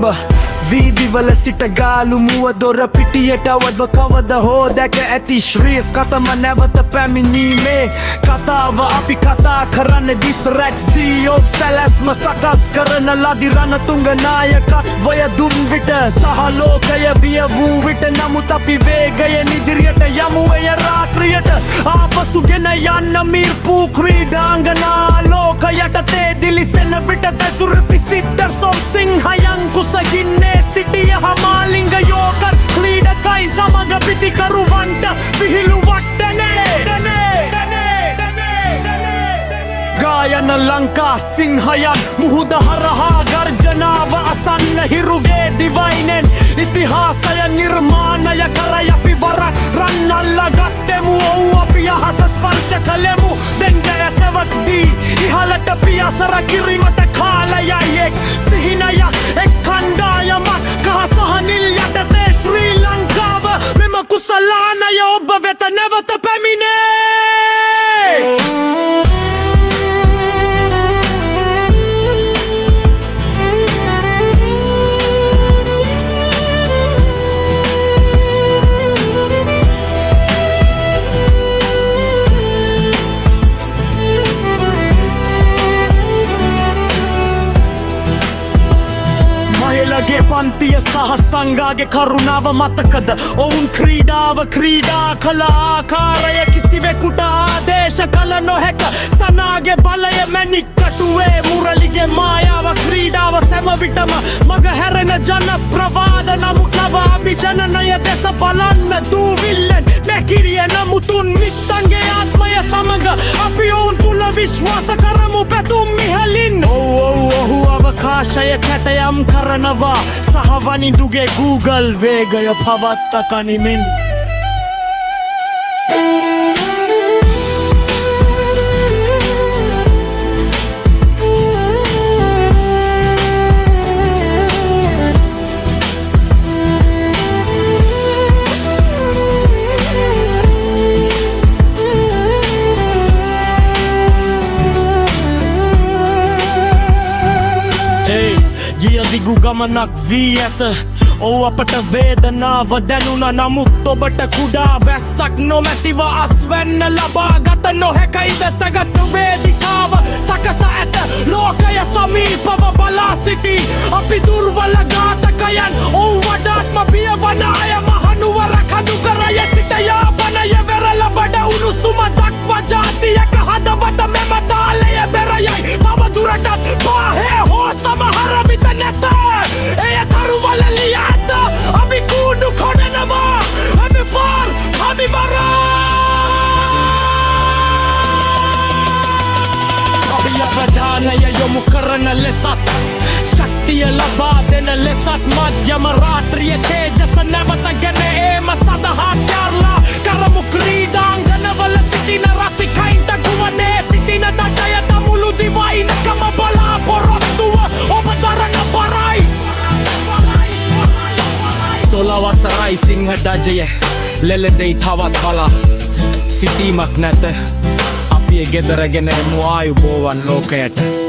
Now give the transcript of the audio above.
නුඹ වීදිවල සිට ගාලු මුව දොර පිටියට අවද්ව කවද හෝ දැක ඇති ශ්‍රීස් කතම නැවත පැමිණීමේ කතාව අපි කතා කරන්න දිස් රැක්ස් දී ඔෆ් සැලැස්ම සකස් කරන ලදි රණතුංග නායකත්වය දුන් විට සහ ලෝකය බිය වූ විට නමුත් අපි වේගයෙන් ඉදිරියට යමු එය රාත්‍රියට ආපසු ගෙන යන්න මිර්පු ක්‍රීඩාංගනා ලෝකයට තේ දිලිසෙන විට දැසුර පිසිද්දර් සොම් සිංහයන් කුසගින්නේ සිටිය හමාලිංග යෝකර් ක්‍රීඩකයි සමග පිතිකරුවන්ට විහිළු ගායන ලංකා සිංහයන් මුහුද හරහා ගර්ජනාව අසන්න හිරුගේ දිවයිනෙන් ඉතිහාසය නිර්මාණය කරයි අපි වරක් රන්නල්ල ගත්තෙමු ඔව් අපි අහස ස්පර්ශ කළෙමු දෙන්ට ඇසවත්දී ඉහලට පියසර කිරීමට කාලයයි එක් සිහිනයක් එක් කණ්ඩායමක් කහ සහ නිල් යටතේ ශ්‍රී ලංකාව මෙම කුසලානය ඔබ වෙත නැවත පැමිණේ ගේ පන්තිය සහ සංඝාගේ කරුණාව මතකද ඔවුන් ක්‍රීඩාව ක්‍රීඩා කළ ආකාරය කිසිවෙකුට ආදේශ කළ නොහැක සනාගේ බලය මැණික් කටුවේ මුරලිගේ මායාව ක්‍රීඩාව සෑම විටම මග හැරෙන ජන ප්‍රවාද නමුත් නව අභිජනනය දෙස බලන්න දූවිල්ලෙන් මැකිරිය නමුතුන් මිත්තන්ගේ ආත්මය සමග අපි ඔවුන් තුල විශ්වාස කරමු පැතුම් ඉහලින් ඔහු අවකාශය කැටයම් කරනවා සහවනිදුගේ Google වේගය පවත්ත කනිමින් දිගු ගමනක් වී ඇත ඔව් අපට වේදනාව දැනුණ නමුත් ඔබට කුඩා වැස්සක් නොමැතිව අස්වැන්න ලබා ගත නොහැකයිද සැගත් වේදිකාව සකස ඇත ලෝකය සමීපව බලා සිටි අපි දුර්වල ඝාතකයන් ඔව් වඩාත්ම බියවන අය මහනුවර කඳු කරය සිට යාපනය වෙරළ බඩ උණුසුම දක්වා ජාතියක හදවත මෙම තාලය බෙරයයි තවදුරටත් පාහේ හෝ සමහර විට නැත එය තරුවල ලිය ඇත අපි කූඩු කොඩනවා අපි පාර් අපි බරා අපි අවධානය යොමු කරන ලෙසත් ශක්තිය ලබා දෙන ලෙසත් මධ්‍යම රාත්‍රිය තේජස නැවත ගෙන ඒම සඳහා කරලා කරමු ක්‍රීඩාංගනවල සිටින රසිකයින්ට කුවදේ සිටින දඩය තමුළු දිවයිනකම බලාපොරොත්තුව ඔබ දරන බරයි තොලවසරයි සිංහ ඩජය ලෙලෙදෙයි තවත් බලා සිටීමක් නැත අපි ගෙදරගෙන එමු ආයුබෝවන් ලෝකයට